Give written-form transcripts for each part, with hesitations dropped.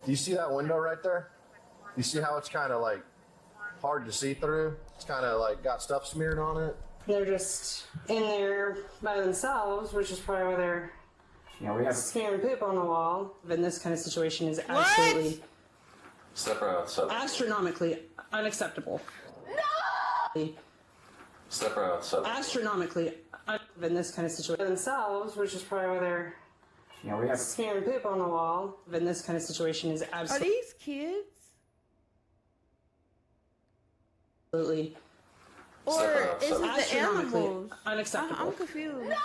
Do you see that window right there? You see how it's kind of like hard to see through? It's kind of like got stuff smeared on it. They're just in there by themselves, which is probably why they're smearing poop on the wall. In this kind of situation is absolutely astronomically unacceptable. No! Astronomically in this kind of situation themselves, which is probably why they're smearing poop on the wall. In this kind of situation is absolutely. Are these kids? Absolutely. Or is it the animals? Unacceptable. I'm confused. No!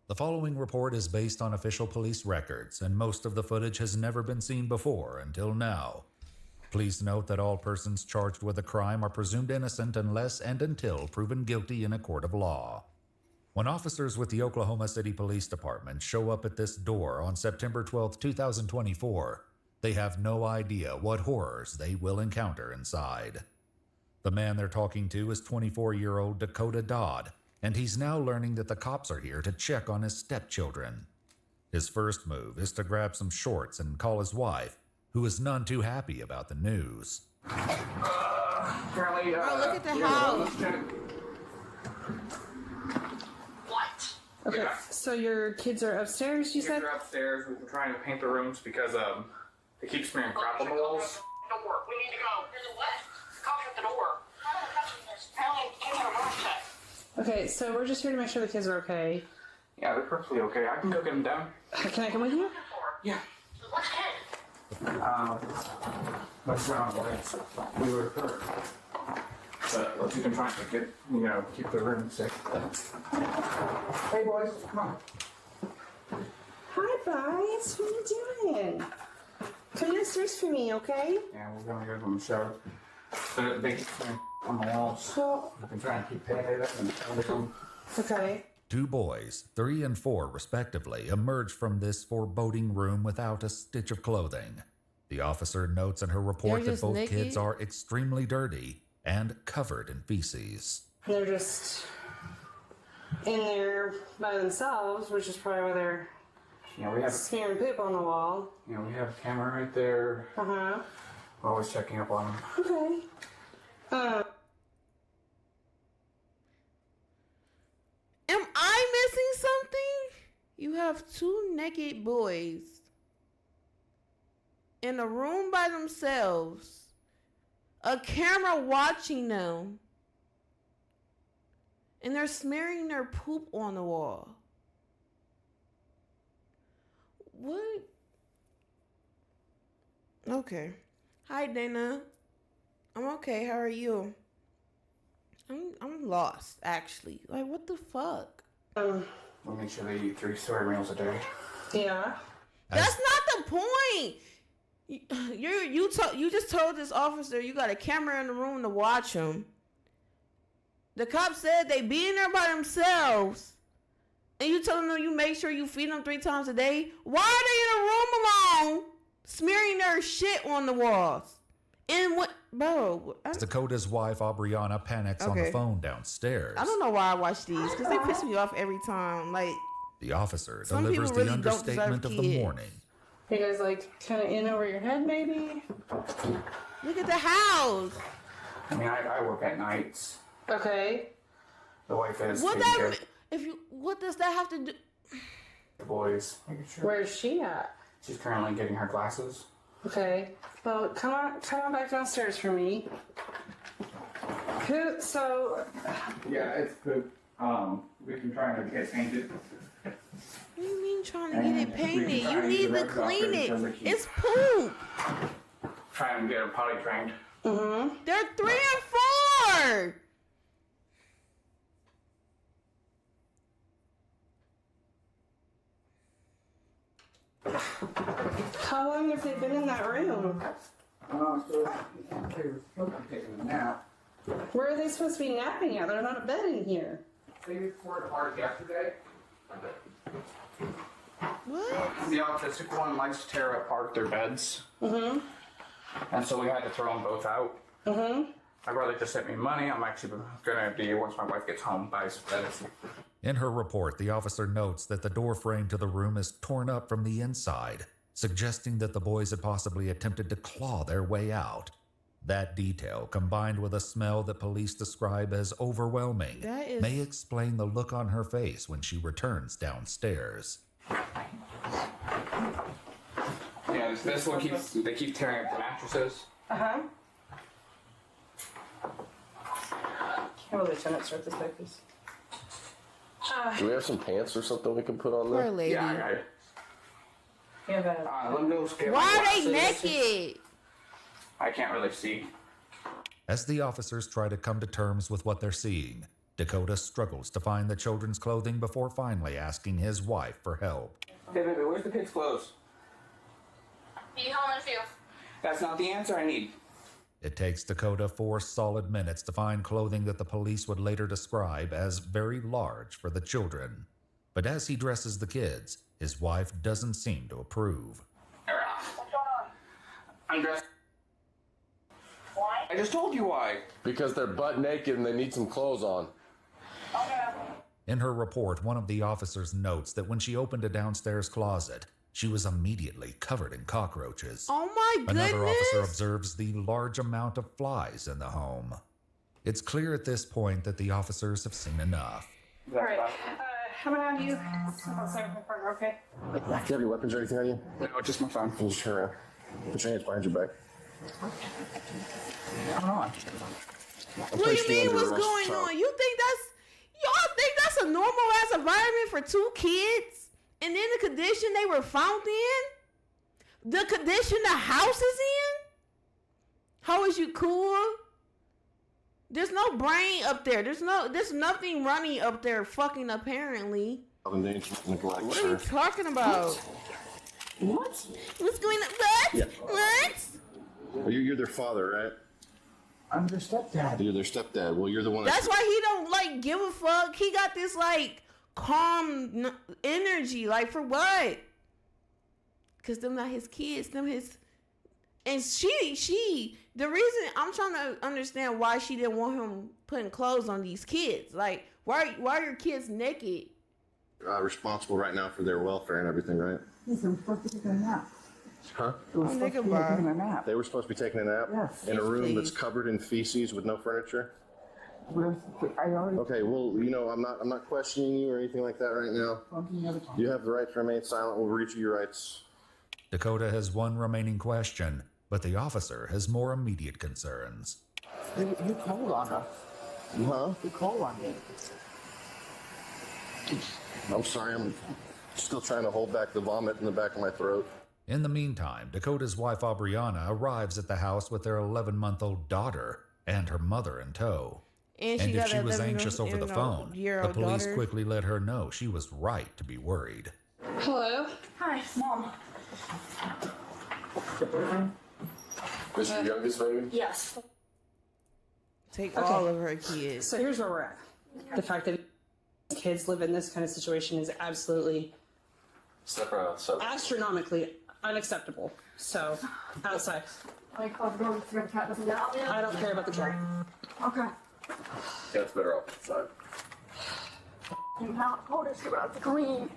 The following report is based on official police records, and most of the footage has never been seen before until now. Please note that all persons charged with a crime are presumed innocent unless and until proven guilty in a court of law. When officers with the Oklahoma City Police Department show up at this door on September 12, 2024, they have no idea what horrors they will encounter inside. The man they're talking to is 24-year-old Dakota Dodd, and he's now learning that the cops are here to check on his stepchildren. His first move is to grab some shorts and call his wife, who is none too happy about the news. Oh, look at the house. What? Okay, Yeah. so your kids are upstairs, you said? They're upstairs. We've been trying to paint the rooms because they keep smearing crap on the walls. Door. We need to go. There's a what? Cops at the door. Apparently, kids are upset. Okay, so we're just here to make sure the kids are okay. Yeah, they're perfectly okay. I can go get them down. Can I come with you? Yeah. What's kid? What's wrong with it? We were hurt. But we've been trying to get, keep the room safe. Hey, boys, come on. Hi, guys. What are you doing? Come downstairs for me, okay? Yeah, we're gonna go to them shower. They keep smearing on the walls. Well, We've been trying to keep painted up and everything. okay. Two boys, 3 and 4 respectively, emerge from this foreboding room without a stitch of clothing. The officer notes in her report They're that just both naked? kids are extremely dirty and covered in feces. They're just in there by themselves, which is probably why they're We have smearing poop on the wall. we have a camera right there. Uh-huh. We're always checking up on them. Okay. Am I missing something? You have 2 naked boys in a room by themselves, a camera watching them, and they're smearing their poop on the wall. What? Okay. Hi, Dana. I'm okay. How are you? I'm lost, actually. Like, what the fuck? We'll make sure they eat 3 soy meals a day. Yeah. That's not the point. You just told this officer you got a camera in the room to watch them. The cop said they be in there by themselves, and you telling them you make sure you feed them 3 times a day. Why are they in a room alone, smearing their shit on the walls? And what, bro? Dakota's wife, Aubriana, panics on the Okay. phone downstairs. I don't know why I watch these, because they piss me off every time. Like, The officer Some delivers people the really don't understatement deserve of the kids. morning. You guys like kind of in over your head, maybe? look at the house. I mean, I work at nights. Okay. The wife is What taking care that? of What does that have to do? the boys. Making sure. Where's she at? She's currently getting her glasses. Okay. Well, come on back downstairs for me. So, Yeah, it's poop. We've been trying to get painted. What do you mean trying to get And it we painted? can try You and use need the to rug doctor clean because it. they keep- It's poop. Trying to get her potty trained. They're 3 and 4. how long have they been in that room? Oh, so they were supposed to be taking a nap. Where are they supposed to be napping at? There's not a bed in here. They reported hard yesterday. What? The autistic one likes to tear apart their beds. And so we had to throw them both out. My brother just sent me money. I'm actually gonna be, once my wife gets home, buy some beds. In her report, the officer notes that the door frame to the room is torn up from the inside, suggesting that the boys had possibly attempted to claw their way out. That detail, combined with a smell that police describe as overwhelming, may explain the look on her face when she returns downstairs. Yeah, this one they keep tearing up the mattresses. Uh-huh. Can we turn it start this way, please? Do we have some pants or something we can put on Poor there? lady. Yeah, I got it. Yeah, but Let me go get my Why are they glasses. naked? I can't really see. As the officers try to come to terms with what they're seeing, Dakota struggles to find the children's clothing before finally asking his wife for help. Hey, baby, where's the kids' clothes? Be home in a few. That's not the answer I need. It takes Dakota 4 solid minutes to find clothing that the police would later describe as very large for the children. But as he dresses the kids, his wife doesn't seem to approve. What's going on? I'm dressed. Why? I just told you why. Because they're butt naked and they need some clothes on. Okay. In her report, one of the officers notes that when she opened a downstairs closet, she was immediately covered in cockroaches. Oh my goodness. Another officer observes the large amount of flies in the home. It's clear at this point that the officers have seen enough. all right. How about you? Step outside with my partner, okay? Do you have any weapons or anything on you? No, just my phone. Can you just turn around? Put your hands behind your back. Come on. What do you mean what's going on? Y'all think that's a normal ass environment for 2 kids? And then the condition they were found in? The condition the house is in? How is you cool? There's no brain up there. There's nothing running up there fucking apparently. Neglect, What are you talking about? What? What's going on? What? Yeah. What? Well, you're their father, right? I'm their stepdad. You're their stepdad. Well, you're the one That's why he don't like give a fuck. He got this like calm energy. Like for what? Cause them not his kids. Them his. And she. The reason I'm trying to understand why she didn't want him putting clothes on these kids. Like why are your kids naked? responsible right now for their welfare and everything, right? Yes, I'm supposed to take a nap. Huh? I was supposed to be taking a nap. They were supposed to be taking a nap Yes. in a room Please. that's covered in feces with no furniture. But I already Okay, well, you know, I'm not questioning you or anything like that right now. told you the other time. You have the right to remain silent. We'll read you your rights. Dakota has one remaining question, but the officer has more immediate concerns. You called on her. Huh? You called on me. I'm sorry. I'm still trying to hold back the vomit in the back of my throat. In the meantime, Dakota's wife Aubriana arrives at the house with their 11-month-old daughter and her mother in tow. And And if got she a was 11 anxious over the phone, the year-old police daughter. quickly let her know she was right to be worried. Hello? Hi, Mom. This your youngest baby? Yes. Take all of her kids. So here's where we're at. The fact that kids live in this kind of situation is absolutely Step her outside. astronomically unacceptable. So, outside. I called the door to the cat doesn't get out yet. I don't care about the cat. Okay. Yeah, it's better off outside. You have told us about the clean.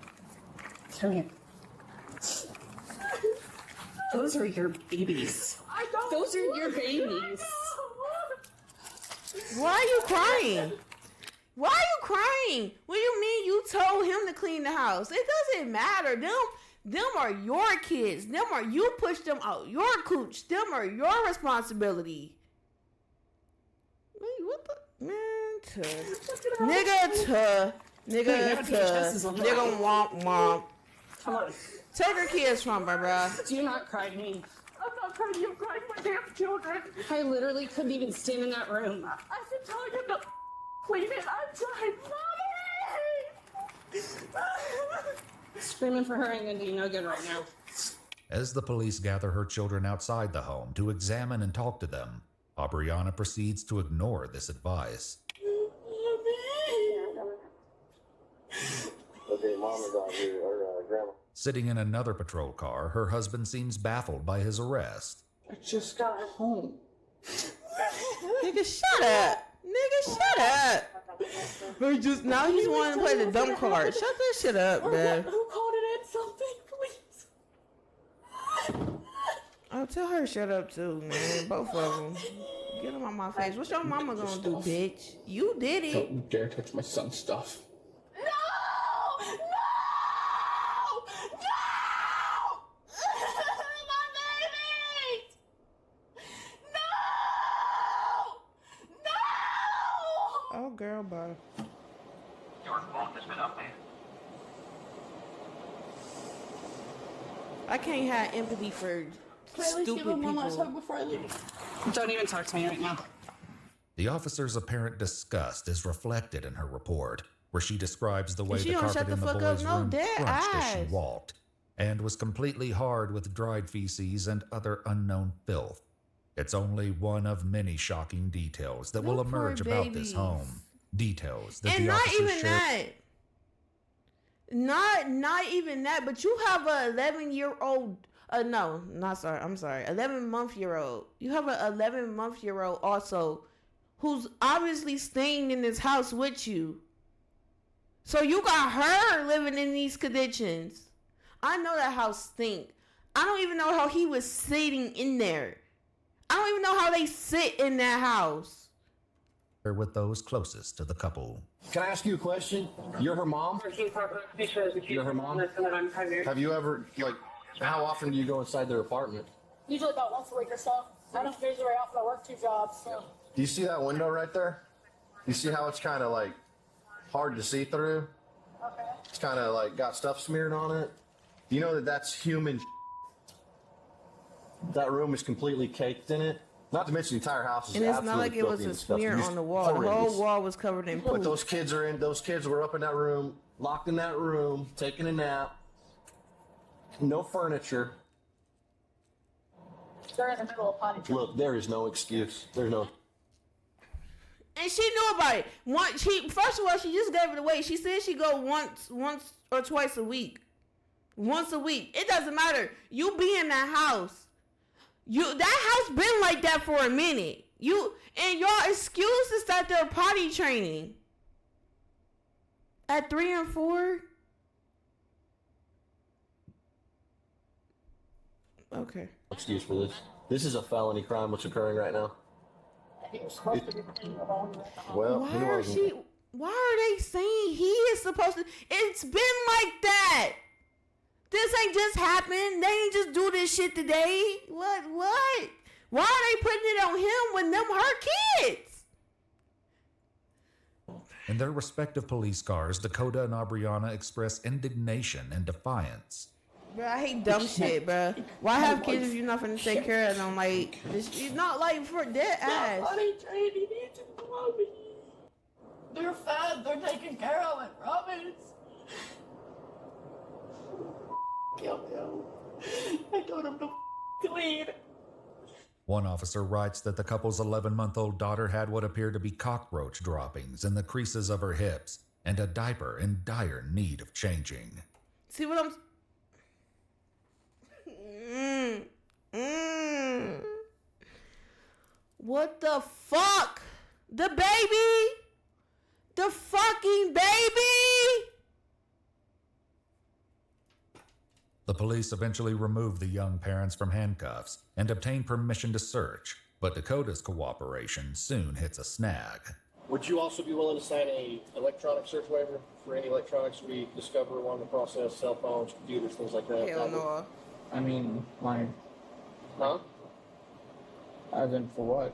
Come here. Those are your babies. I don't. Those are your babies. Why are you crying? Why are you crying? What do you mean you told him to clean the house? It doesn't matter. Them are your kids. Them are you pushed them out your cooch. Them are your responsibility. Wait, what the man? Nigga womp. Come on. Take her kids from her, bruh. Do not cry to me. I'm not crying. You're crying my damn children. I literally couldn't even stand in that room. I've been telling him to clean it. I'm trying. Mommy! Screaming for her ain't gonna do you no good right now. As the police gather her children outside the home to examine and talk to them, Aubriana proceeds to ignore this advice. Okay, mom is out here, or grandma. Sitting in another patrol car, her husband seems baffled by his arrest. I just got home. Nigga, shut up. Nigga, shut up. Or just now he's wanting to play the dumb card. Shut that shit up, man. Who called it in something, please? Oh, tell her shut up too, man. Both of them. Get them on my face. What's your mama gonna do, bitch? You did it. Don't you dare touch my son's stuff. No! No! No! My babies! No! No! Oh, girl, bye. Your phone has been updated. I can't have empathy for stupid people. before I leave? Don't even talk to me right now. The officer's apparent disgust is reflected in her report, where she describes the way she the don't shut carpet in the the fuck up, boy's no, room dead crunched as she eyes. walked, and was completely hard with dried feces and other unknown filth. It's only one of many shocking details that will Them poor emerge about this babies. home. Details that And the not officers even shared. that. Not even that. But you have a 11-year-old. No, not sorry. I'm sorry. 11-month-year-old. You have an 11-month-year-old also, who's obviously staying in this house with you. So you got her living in these conditions. I know that house stink. I don't even know how he was sitting in there. I don't even know how they sit in that house. With those closest to the couple. Can I ask you a question? You're her mom? You're her mom? Have you ever, like, how often do you go inside their apartment? Usually about once a week or so. I don't usually very often. I work 2 jobs, so. Do you see that window right there? You see how it's kind of like hard to see through? Okay. It's kind of like got stuff smeared on it. Do you know that that's human? That room is completely caked in it. Not to mention the entire house is And it's absolutely not like it was filthy a and stuff. smear Just on the wall. The horrendous. whole wall was covered in But poop. those kids were up in that room, locked in that room, taking a nap. No furniture. They're in the middle of potty training. Look, there is no excuse. There's no. And she knew about it. First of all, she just gave it away. She said she go once or twice a week. Once a week. It doesn't matter. You be in that house. That house been like that for a minute. And your excuse is that they're potty training. At 3 and 4? Okay. Excuse for this. This is a felony crime what's occurring right now. He was supposed to be alone. Well, Why are they saying he is supposed to? It's been like that. This ain't just happened. They ain't just do this shit today. What? Why are they putting it on him when them her kids? In their respective police cars, Dakota and Aubriana express indignation and defiance. Bro, I hate dumb shit, bro. Why have kids if you're not finna take care of them? Like, it's not like for dead ass. Potty training needs to mommy. They're fed. They're taken care of it. Promise. Kill him. I told him to clean. One officer writes that the couple's 11-month-old daughter had what appeared to be cockroach droppings in the creases of her hips and a diaper in dire need of changing. See what I'm... What the fuck? The baby? The fucking baby? The police eventually removed the young parents from handcuffs and obtained permission to search, but Dakota's cooperation soon hits a snag. Would you also be willing to sign a electronic search waiver for any electronics we discover along the process, cell phones, computers, things like that? Hell no. I mean, like, Huh? as in for what?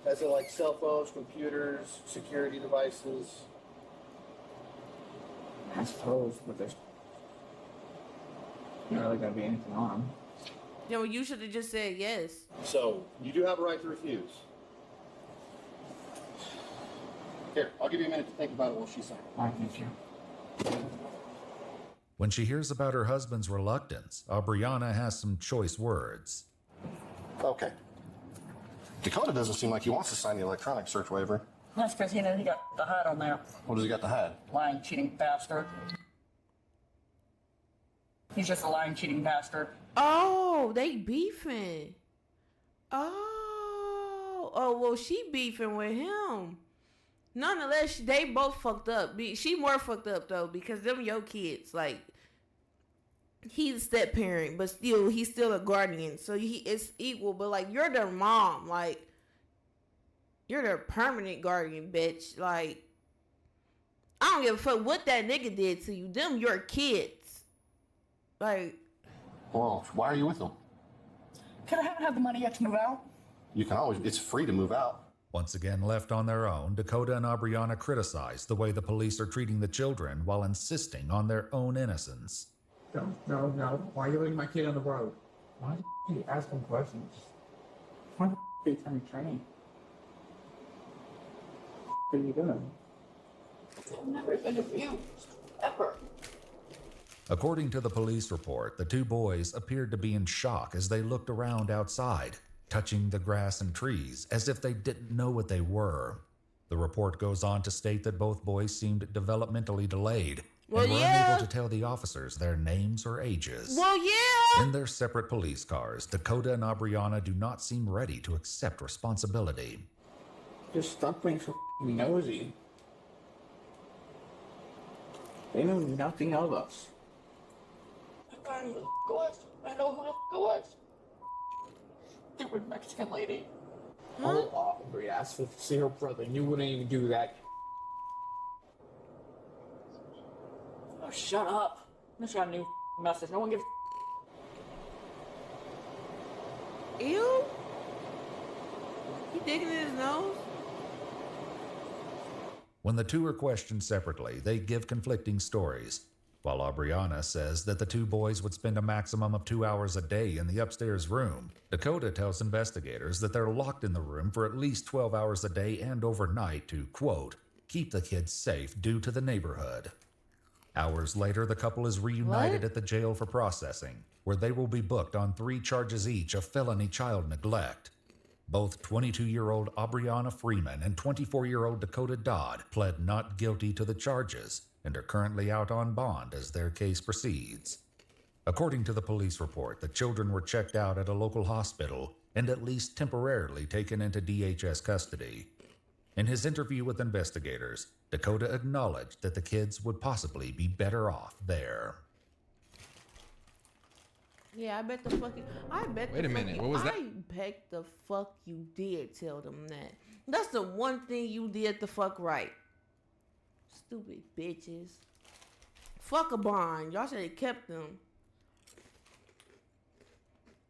As in like cell phones, computers, security devices. I suppose, but there's not really gonna be anything on them. Yo, you should have just said yes. So, you do have a right to refuse. Here, I'll give you a minute to think about it while she signs. I thank you. When she hears about her husband's reluctance, Aubriana has some choice words. Okay. Dakota doesn't seem like he wants to sign the electronic search waiver. That's because he got the hide on there. What does he got to hide? Lying, cheating bastard. He's just a lying, cheating bastard. Oh, they beefing. Oh, well, she beefing with him. nonetheless, they both fucked up. She more fucked up though because them your kids. Like, he's a step parent, but still, he's still a guardian, so it's equal. But like, you're their mom. Like, you're their permanent guardian, bitch. Like, I don't give a fuck what that nigga did to you. Them your kids. Like, Well, why are you with them? Can I haven't had the money yet to move out? You can always, it's free to move out. Once again left on their own, Dakota and Aubriana criticize the way the police are treating the children while insisting on their own innocence. No. Why are you leaving my kid on the road? Why are you asking questions? Why are you trying to train? What are you doing? I've never been abused. Ever. According to the police report, the two boys appeared to be in shock as they looked around outside, touching the grass and trees as if they didn't know what they were. The report goes on to state that both boys seemed developmentally delayed and were unable to tell the officers their names or ages. well, yeah. In their separate police cars, Dakota and Aubriana do not seem ready to accept responsibility. Just stop being so nosy. They know nothing of us. I found who the was. I know who the was. Stupid Mexican lady. Oh, Aubrey asked to see her brother, and you wouldn't even do that. Oh, shut up. I just got a new message. No one gives Ew. He digging in his nose? When the two are questioned separately, they give conflicting stories. While Aubriana says that the two boys would spend a maximum of 2 hours a day in the upstairs room, Dakota tells investigators that they're locked in the room for at least 12 hours a day and overnight to, quote, keep the kids safe due to the neighborhood. Hours later, the couple is reunited at the jail for processing, where they will be booked on 3 charges each of felony child neglect. Both 22-year-old Aubriana Freeman and 24-year-old Dakota Dodd pled not guilty to the charges and are currently out on bond as their case proceeds. According to the police report, the children were checked out at a local hospital and at least temporarily taken into DHS custody. In his interview with investigators, Dakota acknowledged that the kids would possibly be better off there. Yeah, I bet the fucking. Wait a minute, what was that? I bet the fuck you did tell them that. That's the one thing you did the fuck right. Stupid bitches. Fuck a bond. Y'all should have kept them.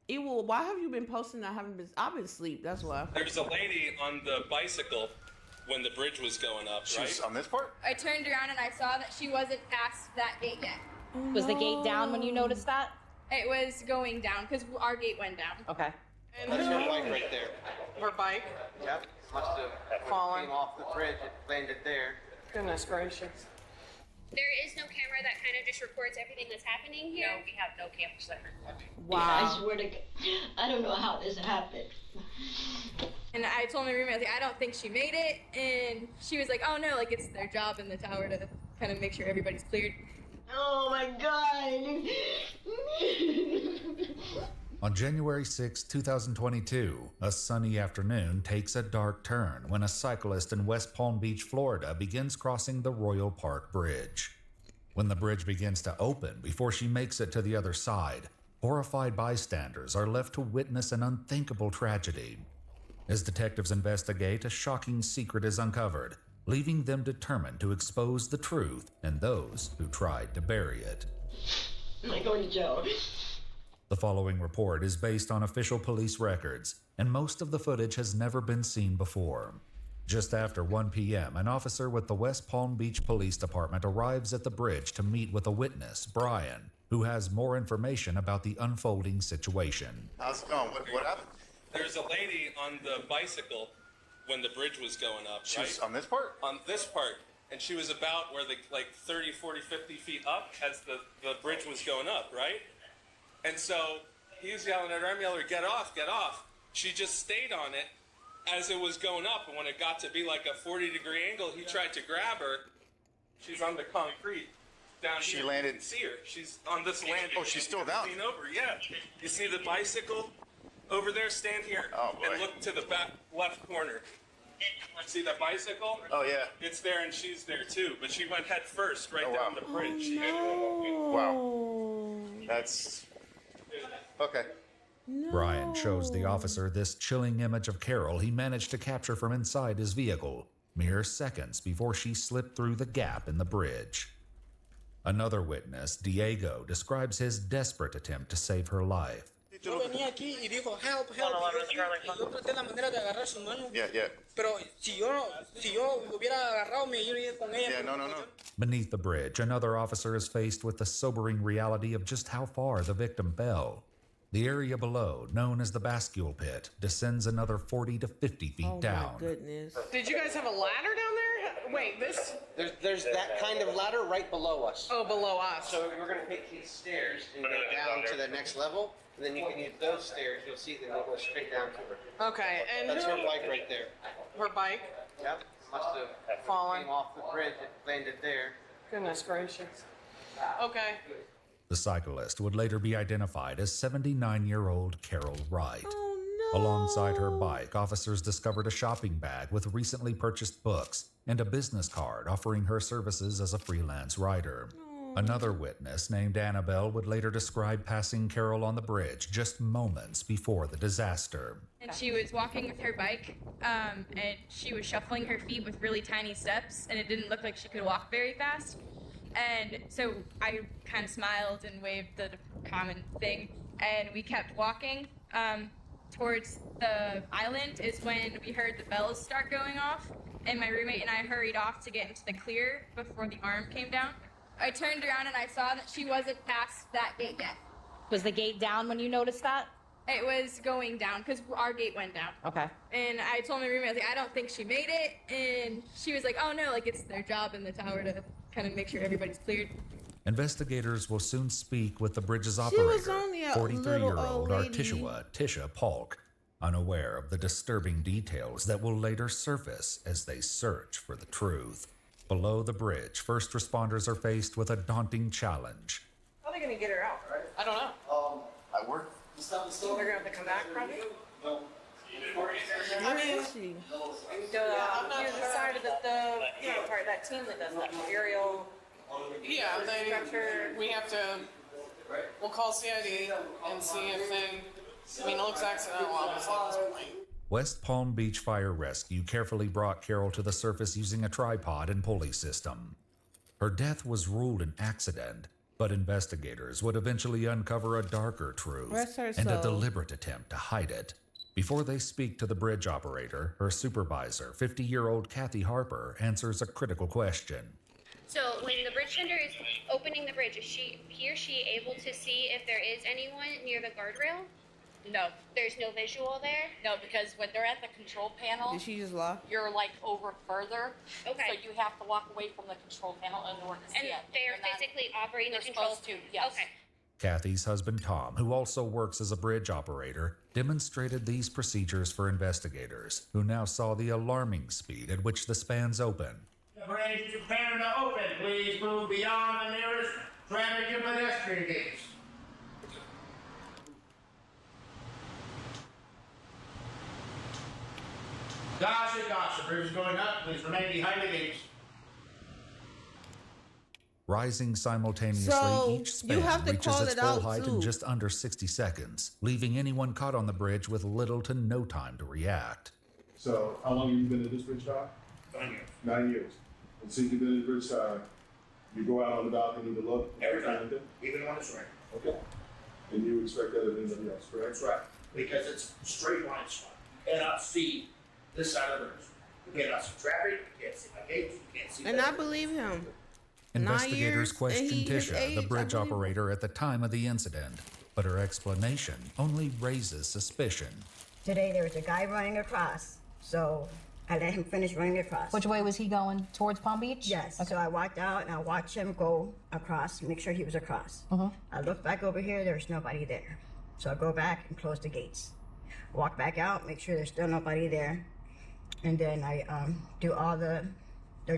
Ew, why have you been posting? I've been asleep. That's why. There was a lady on the bicycle when the bridge was going up, right? She's on this part? I turned around and I saw that she wasn't past that gate yet. Was the gate down when you noticed that? It was going down because our gate went down. Okay. That's her bike right there. Her bike? Yep. Must have Fallen. came off the bridge and landed there. Goodness gracious. There is no camera that kind of just records everything that's happening here. No, we have no cameras that record. Wow. I swear to God, I don't know how this happened. And I told my roommate, I was like, I don't think she made it. And she was like, oh no, like it's their job in the tower to kind of make sure everybody's cleared. Oh my God. On January 6, 2022, a sunny afternoon takes a dark turn when a cyclist in West Palm Beach, Florida begins crossing the Royal Park Bridge. When the bridge begins to open before she makes it to the other side, horrified bystanders are left to witness an unthinkable tragedy. As detectives investigate, a shocking secret is uncovered, leaving them determined to expose the truth and those who tried to bury it. Am I going to jail? The following report is based on official police records, and most of the footage has never been seen before. Just after 1 p.m., an officer with the West Palm Beach Police Department arrives at the bridge to meet with a witness, Brian, who has more information about the unfolding situation. How's it going? What happened? There's a lady on the bicycle when the bridge was going up, She was right? on this part? On this part. And she was about where the, like 30, 40, 50 feet up as the bridge was going up, right? And so he was yelling at her, I'm yelling, get off, get off. She just stayed on it as it was going up. And when it got to be like a 40-degree angle, he tried to grab her. She's on the concrete down She here. landed- You can see her. She's on this landing. Oh, she's still down. Lean over, yeah. You see the bicycle over there? Stand here Oh, boy. and look to the back left corner. See the bicycle? Oh, yeah. It's there and she's there too, but she went head first right Oh, down wow. the bridge. Wow. That's okay. Brian shows the officer this chilling image of Carol he managed to capture from inside his vehicle, mere seconds before she slipped through the gap in the bridge. Another witness, Diego, describes his desperate attempt to save her life. Yo venía aquí y dijo help, help. Y yo traté la manera de agarrar su mano. Yeah, yeah. Pero si yo hubiera agarrado, me iba a ir con ella. Yeah, no. Beneath the bridge, another officer is faced with the sobering reality of just how far the victim fell. The area below, known as the bascule pit, descends another 40 to 50 feet down. Oh my goodness. Did you guys have a ladder down there? Wait, this? There's that kind of ladder right below us. Oh, below us. So we're gonna take these stairs and go down to the next level, and then you can use those stairs. You'll see that they'll go straight down to her. Okay, and That's her bike right there. Her bike? Yep. Must have Fallen. came off the bridge and landed there. Goodness gracious. Okay. The cyclist would later be identified as 79-year-old Carol Wright. Oh no. Alongside her bike, officers discovered a shopping bag with recently purchased books and a business card offering her services as a freelance writer. Another witness named Annabelle would later describe passing Carol on the bridge just moments before the disaster. And she was walking with her bike, and she was shuffling her feet with really tiny steps, and it didn't look like she could walk very fast. And so I kind of smiled and waved the common thing, and we kept walking. Towards the island is when we heard the bells start going off, and my roommate and I hurried off to get into the clear before the arm came down. I turned around and I saw that she wasn't past that gate yet. Was the gate down when you noticed that? It was going down because our gate went down. Okay. And I told my roommate, I was like, I don't think she made it. And she was like, oh no, like it's their job in the tower to kind of make sure everybody's cleared. Investigators will soon speak with the bridge's She operator, was only a 43-year-old little old Artishua Tisha Polk, unaware of the disturbing details that will later surface as they search for the truth. Below the bridge, first responders are faced with a daunting challenge. How are they going to get her out? I don't know. I work. They're going to have to come back, probably? Where is she? You decided that part of that team that does that aerial. Yeah, we have to. We'll call CID and see if they. I mean, it looks accidental, obviously, at this point. West Palm Beach Fire Rescue carefully brought Carol to the surface using a tripod and pulley system. Her death was ruled an accident, but investigators would eventually uncover a darker truth Rest her and a soul. deliberate attempt to hide it. Before they speak to the bridge operator, her supervisor, 50-year-old Kathy Harper, answers a critical question. So when the bridge tender is opening the bridge, is he or she able to see if there is anyone near the guardrail? No. There's no visual there? No, because when they're at the control panel, Did she just lock? you're like over further. Okay. So you have to walk away from the control panel in order to And see it. they're physically operating the they're control? supposed to, yes. Okay. Kathy's husband Tom, who also works as a bridge operator, demonstrated these procedures for investigators, who now saw the alarming speed at which the spans open. Bridge is preparing to open. Please move beyond the nearest traffic and pedestrian gates. Gosh, the bridge is going up. Please remain behind the gates. Rising simultaneously, So, each span you have to reaches call its it full out, height in too. just under 60 seconds, leaving anyone caught on the bridge with little to no time to react. So, how long have you been at this bridge side? 9 years. 9 years. And since you've been at the bridge side, you go out on the balcony to look? Every time. Even when it's raining. Okay. And you expect that of anybody else, correct? That's right. Because it's straight line spot. You cannot see this side of the bridge. You cannot see traffic, you can't see my gates, you can't see And that. I believe him. 9 Investigators years, question and his Tisha, age, the I bridge believe him. operator, at the time of the incident, but her explanation only raises suspicion. Today there was a guy running across, so I let him finish running across. Which way was he going? Towards Palm Beach? Yes. So I walked out and I watched him go across, make sure he was across. I looked back over here, there's nobody there. So I go back and close the gates. Walk back out, make sure there's still nobody there. And then I do all the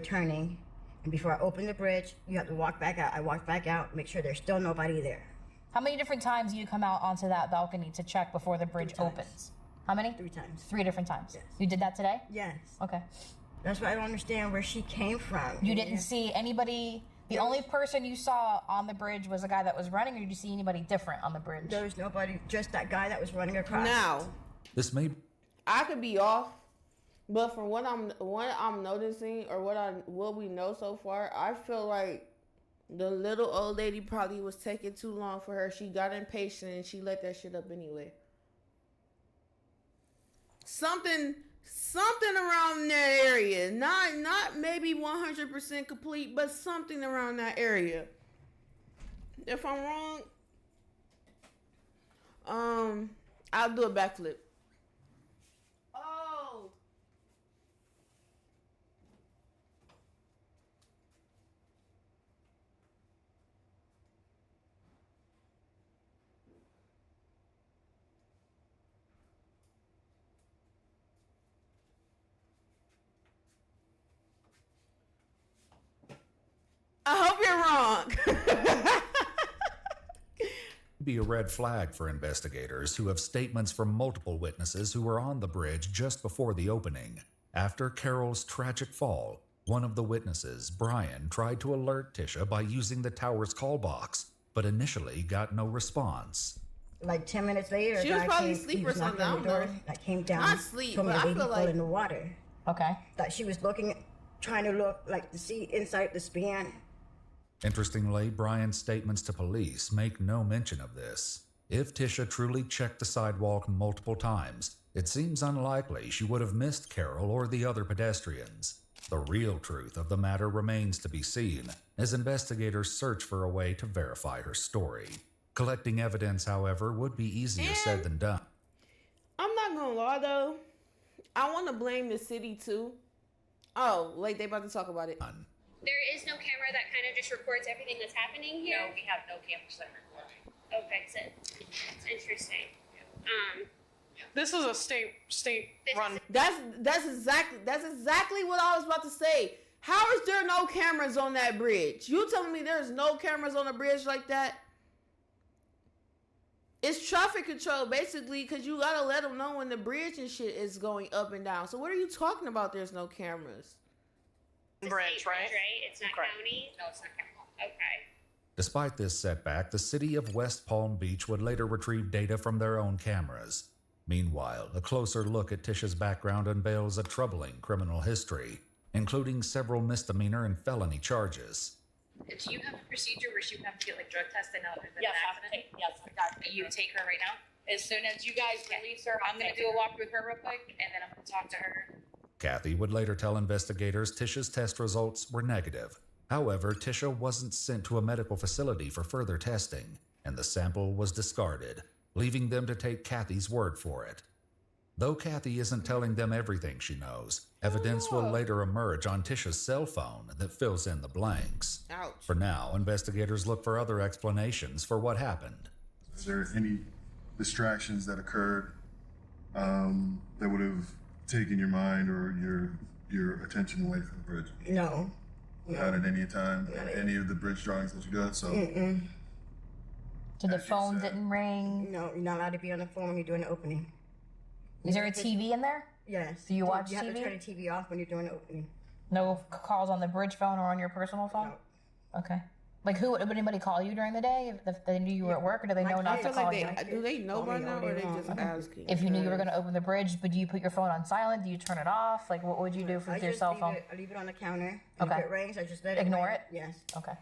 turning. And before I open the bridge, you have to walk back out. I walk back out, make sure there's still nobody there. How many different times do you come out onto that balcony to check before the bridge opens? How many? 3 times. 3 different times. Yes. You did that today? Yes. Okay. That's why I don't understand where she came from. You didn't see anybody. The only person you saw on the bridge was a guy that was running, or did you see anybody different on the bridge? There was nobody, just that guy that was running across. Now, This may I could be off, but from what I'm noticing or what we know so far, I feel like the little old lady probably was taking too long for her. She got impatient and she let that shit up anyway. Something around that area. Not maybe 100% complete, but something around that area. If I'm wrong, I'll do a backflip. Oh. I hope you're wrong. be a red flag for investigators who have statements from multiple witnesses who were on the bridge just before the opening. After Carol's tragic fall, one of the witnesses, Brian, tried to alert Tisha by using the tower's call box, but initially got no response. Like 10 minutes later, she was probably asleep or something. I don't know. I came down. Not sleep, told me but the I lady feel fell like in the water. Okay. That she was trying to look like to see inside the span. Interestingly, Brian's statements to police make no mention of this. If Tisha truly checked the sidewalk multiple times, it seems unlikely she would have missed Carol or the other pedestrians. The real truth of the matter remains to be seen as investigators search for a way to verify her story. Collecting evidence, however, would be easier said than done. I'm not gonna lie though, I want to blame the city too. Oh, like they about to talk about it. There is no camera that kind of just records everything that's happening here? No, we have no cameras that record. Okay, so it's interesting. This is a state run. That's exactly what I was about to say. How is there no cameras on that bridge? You telling me there's no cameras on a bridge like that? It's traffic control basically, because you gotta let them know when the bridge and shit is going up and down. So what are you talking about? There's no cameras. Bridge, right? It's not county? No, it's not county. Okay. Despite this setback, the city of West Palm Beach would later retrieve data from their own cameras. Meanwhile, a closer look at Tisha's background unveils a troubling criminal history, including several misdemeanor and felony charges. Do you have a procedure where you have to get like drug tested now? Yes, You take her right now? As soon as you guys release her, I'm going to do a walk with her real quick, and then I'm going to talk to her. Kathy would later tell investigators Tisha's test results were negative. However, Tisha wasn't sent to a medical facility for further testing, and the sample was discarded, leaving them to take Kathy's word for it. Though Kathy isn't telling them everything she knows, evidence will later emerge on Tisha's cell phone that fills in the blanks. Ouch. For now, investigators look for other explanations for what happened. Is there any distractions that occurred that would have taken your mind or your attention away from the bridge? No. Not at any time, any of the bridge drawings that you got? So. So the phone didn't ring? No, you're not allowed to be on the phone when you're doing the opening. Is there a TV in there? Yes. Do you watch You have to TV? turn the TV off when you're doing the opening. No calls on the bridge phone or on your personal phone? No. Okay. Like, would anybody call you during the day if they knew you were at work, or do they know not to call you? Do they know by now, or are they just asking? If you knew you were going to open the bridge, but do you put your phone on silent? Do you turn it off? Like, what would you do with your cell phone? I leave it on the counter. And Okay. if it rings, I just let it Ignore ring. it? Yes. Okay.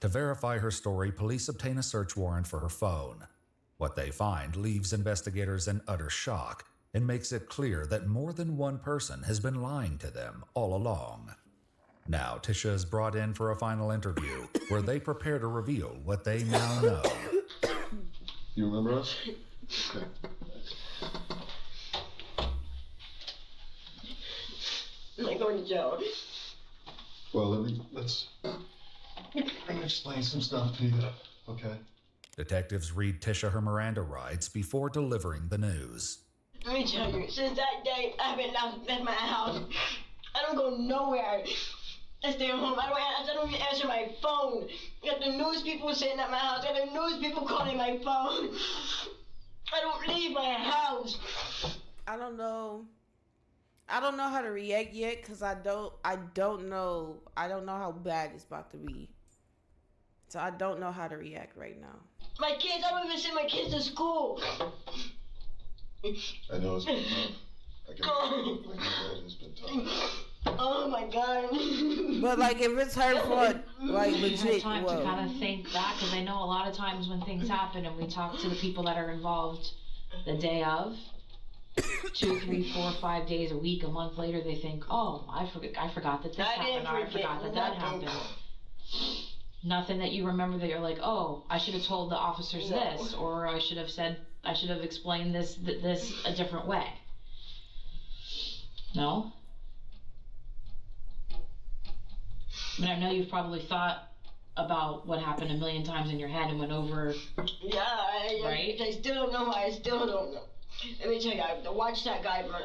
To verify her story, police obtain a search warrant for her phone. What they find leaves investigators in utter shock and makes it clear that more than one person has been lying to them all along. Now, Tisha is brought in for a final interview where they prepare to reveal what they now know. You remember us? Okay. I'm going to jail. Well, let me explain some stuff to you, okay? Detectives read Tisha her Miranda rights before delivering the news. Let me tell you, since that day, I've been left my house. I don't go nowhere. I stay home. I don't even answer my phone. Got the news people sitting at my house. Got the news people calling my phone. I don't leave my house. I don't know. I don't know how to react yet because I don't know. I don't know how bad it's about to be. So I don't know how to react right now. My kids, I don't even send my kids to school. I know it's been tough. I can imagine it's been tough. Oh my God. But like if it's her fault, like I've legit, had time to kind of think back because I know a lot of times when things happen and we talk to the people that are involved the day of, 2, 3, 4, 5 days, a week, a month later, they think, oh, I forgot that this happened, or I forgot that happened. Nothing that you remember that you're like, oh, I should have told the officers this, or I should have explained this a different way. No? I mean, I know you've probably thought about what happened a million times in your head and went over. Yeah, I still don't know. I still don't know. Let me tell you, I watched that guy run.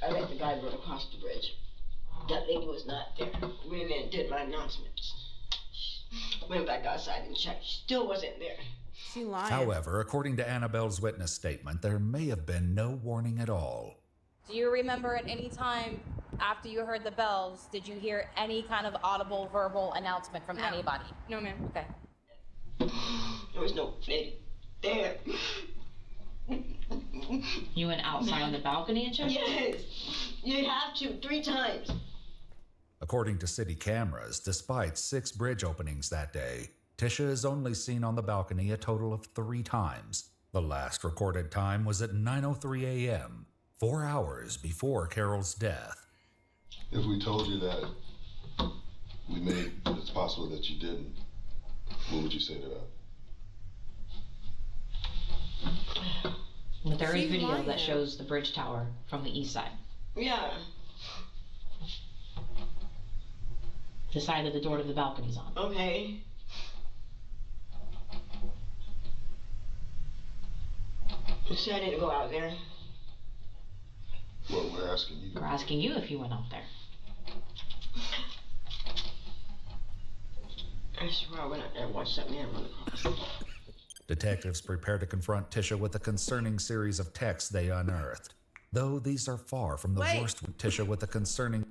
I let the guy run across the bridge. That lady was not there. Went in and did my announcements. Went back outside and checked. She still wasn't there. She lying. However, according to Annabelle's witness statement, there may have been no warning at all. Do you remember at any time after you heard the bells, did you hear any kind of audible verbal announcement from anybody? No, ma'am. Okay. There was no lady there. You went outside on the balcony and checked? Yes. You have to 3 times. According to city cameras, despite 6 bridge openings that day, Tisha is only seen on the balcony a total of 3 times. The last recorded time was at 9:03 a.m., 4 hours before Carol's death. If we told you that we made it's possible that you didn't, what would you say to that? But there is video that shows the bridge tower from the east side. Yeah. The side that the door to the balcony's on. Okay. You said I didn't go out there. Well, we're asking you. We're asking you if you went out there. I swear I went out there and watched that man run across. Detectives prepare to confront Tisha with a concerning series of texts they unearthed. Though these are far from the worst, Tisha with a concerning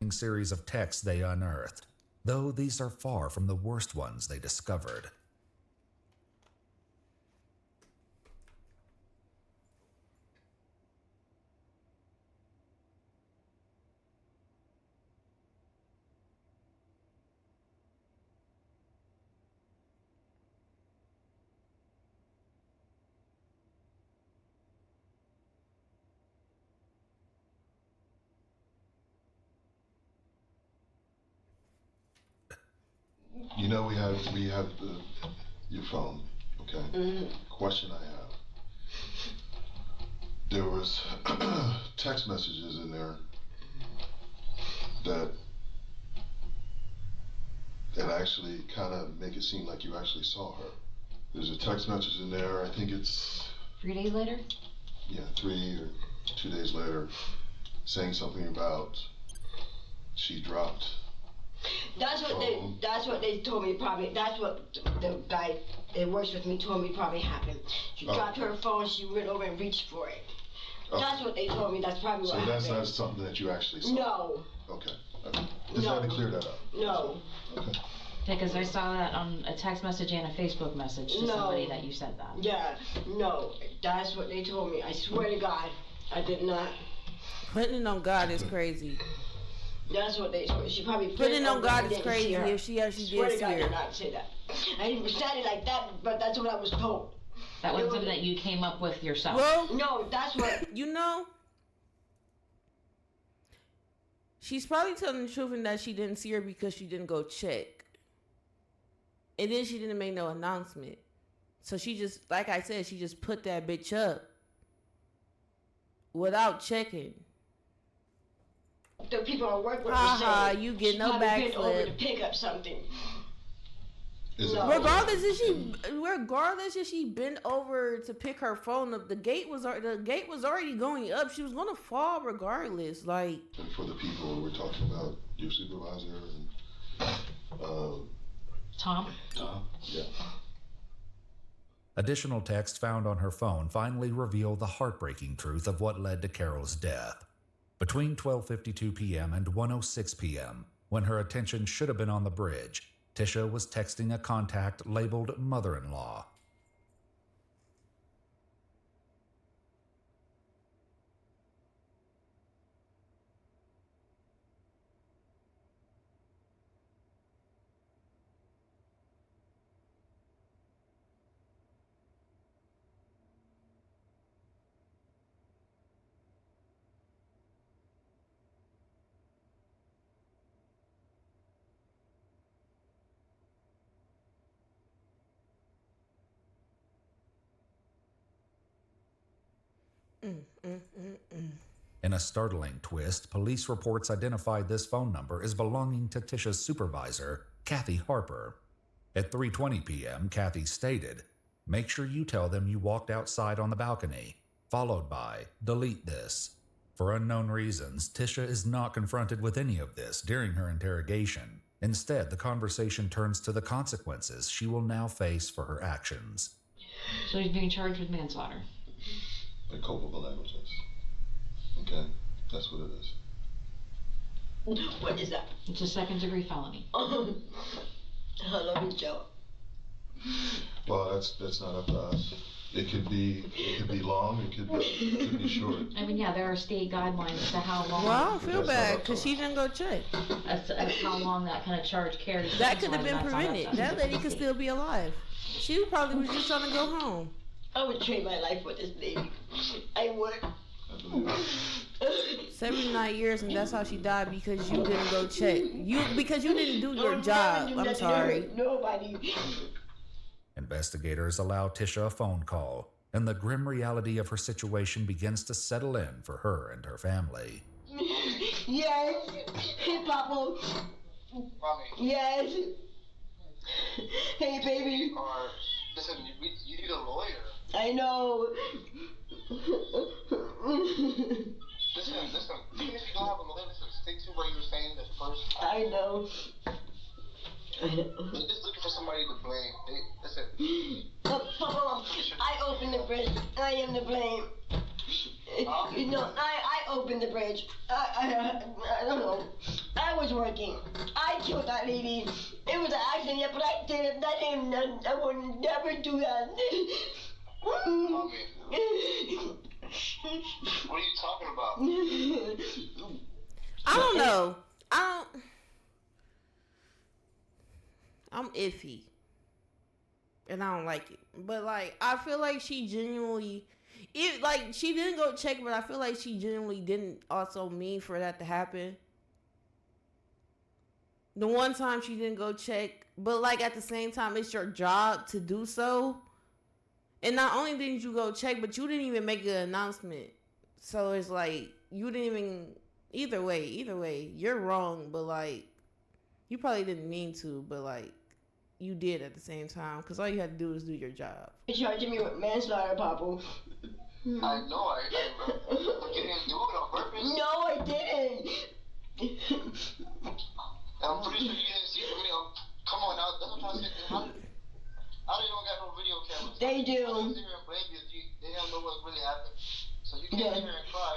series of texts they unearthed, though these are far from the worst ones they discovered. You know we have your phone, okay? Mm-hmm. Question I have. There was text messages in there that actually kind of make it seem like you actually saw her. There's a text message in there, I think it's 3 days later? Yeah, 3 or 2 days later, saying something about she dropped. That's what they told me probably. That's what the guy that works with me told me probably happened. She dropped her phone. She went over and reached for it. That's what they told me. That's probably what happened. So that's not something that you actually saw. No. Okay. Just had to clear that up. No. Okay. Because I saw that on a text message and a Facebook message to somebody that you said that. Yeah. No. That's what they told me. I swear to God, I did not. Putting it on God is crazy. That's what they told me. She probably putting it on God is crazy if she actually did see her. I did not say that. I didn't say it like that, but that's what I was told. That wasn't something that you came up with yourself. Well, no, that's what you know. She's probably telling the truth in that she didn't see her because she didn't go check, and then she didn't make no announcement. So she just, like I said, she just put that bitch up. without checking. The people I work with were Haha, saying you get she no probably been over backflip. to pick up something. Regardless if she bent over to pick her phone up, the gate was already going up. She was gonna fall regardless. Like, And for the people we're talking about, your supervisor and Tom? Yeah. Additional text found on her phone finally revealed the heartbreaking truth of what led to Carol's death. Between 12:52 p.m. and 1:06 p.m., when her attention should have been on the bridge, Tisha was texting a contact labeled mother-in-law. In a startling twist, police reports identified this phone number as belonging to Tisha's supervisor, Kathy Harper. At 3:20 p.m., Kathy stated, "Make sure you tell them you walked outside on the balcony," followed by, "Delete this." For unknown reasons, Tisha is not confronted with any of this during her interrogation. Instead, the conversation turns to the consequences she will now face for her actions. So he's being charged with manslaughter. And culpable negligence. Okay? That's what it is. What is that? It's a second-degree felony. I love you, Joe. Well, that's not up to us. It could be long, it could be short. I mean, yeah, there are state guidelines as to how long. Well, I don't feel bad because she didn't go check. As how long that kind of charge carries. That could have been prevented. That lady could still be alive. She probably was just trying to go home. I would trade my life for this baby. I would. 79 years, and that's how she died because you didn't go check. Because you didn't do your job. I'm sorry. Nobody. Investigators allow Tisha a phone call, and the grim reality of her situation begins to settle in for her and her family. Yes. Hey, Papa. Mommy. Yes. Hey, baby. Listen, you need a lawyer. I know. Listen, even if you don't have a lawyer, listen, stick to what you were saying at first. I know. They're just looking for somebody to blame. Listen. Papa, I opened the bridge. I am to blame. You know, I opened the bridge. I don't know. I was working. I killed that lady. It was an accident, but I did it. I would never do that. Mommy. What are you talking about? I don't know. I'm iffy. And I don't like it. But, like, I feel like she genuinely... she didn't go check, but I feel like she genuinely didn't also mean for that to happen. The one time she didn't go check, but, like, at the same time, it's your job to do so. And not only didn't you go check, but you didn't even make an announcement. So it's like, you didn't even... Either way, you're wrong, but, like, you probably didn't mean to, but, like, you did at the same time, because all you had to do was do your job. You're charging me with manslaughter, Papa. I know, but you didn't do it on purpose. No, I didn't. I'm pretty sure you didn't see the video. Come on now, that's what I'm trying to say. I don't even got no video cameras. They do. I don't sit here and blame you. They don't know what really happened. So you can't sit here and cry.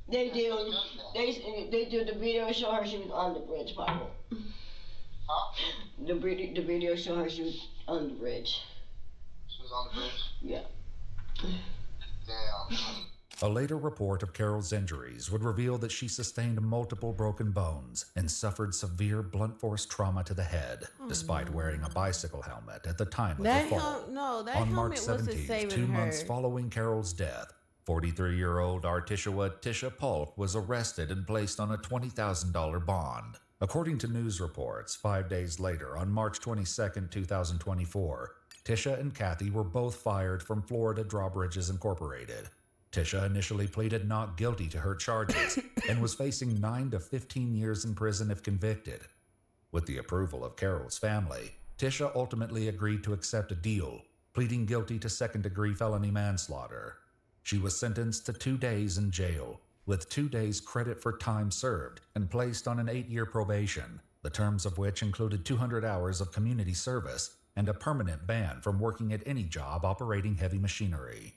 They do. They do. The video show her she was on the bridge, Papa. Huh? The video show her she was on the bridge. She was on the bridge? Yeah. Damn. A later report of Carol's injuries would reveal that she sustained multiple broken bones and suffered severe blunt force trauma to the head, despite wearing a bicycle helmet at the time of the fall. That On helmet March wasn't 17th, saving 2 her. months following Carol's death, 43-year-old Artishua Tisha Polk was arrested and placed on a $20,000 bond. According to news reports, 5 days later, on March 22, 2024, Tisha and Kathy were both fired from Florida Drawbridges Incorporated. Tisha initially pleaded not guilty to her charges and was facing 9 to 15 years in prison if convicted. With the approval of Carol's family, Tisha ultimately agreed to accept a deal, pleading guilty to second-degree felony manslaughter. She was sentenced to 2 days in jail, with 2 days credit for time served, and placed on an 8-year probation, the terms of which included 200 hours of community service and a permanent ban from working at any job operating heavy machinery.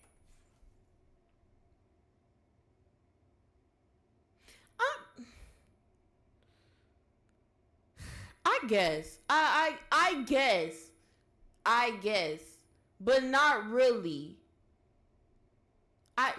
I guess, but not really. I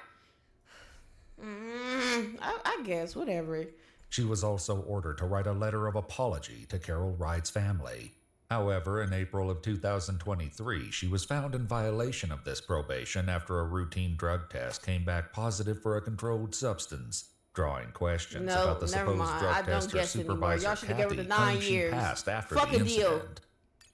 guess, whatever. She was also ordered to write a letter of apology to Carol Wright's family. However, in April of 2023, she was found in violation of this probation after a routine drug test came back positive for a controlled substance, drawing questions about the supposed drug test her supervisor Kathy claimed she passed after the incident.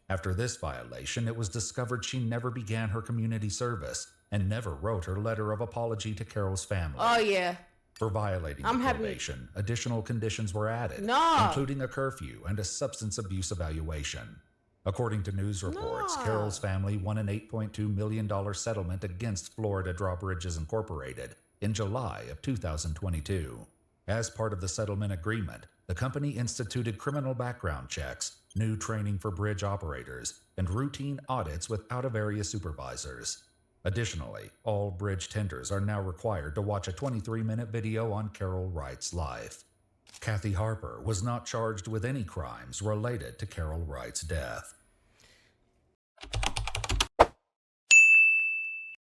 After this violation, it was discovered she never began her community service and never wrote her letter of apology to Carol's family. Oh, yeah. For violating the probation, additional conditions were added, No. including a curfew and a substance abuse evaluation. According to news reports, No. Carol's family won an $8.2 million settlement against Florida Drawbridges Incorporated in July of 2022. As part of the settlement agreement, the company instituted criminal background checks, new training for bridge operators, and routine audits with out-of-area supervisors. Additionally, all bridge tenders are now required to watch a 23-minute video on Carol Wright's life. Kathy Harper was not charged with any crimes related to Carol Wright's death.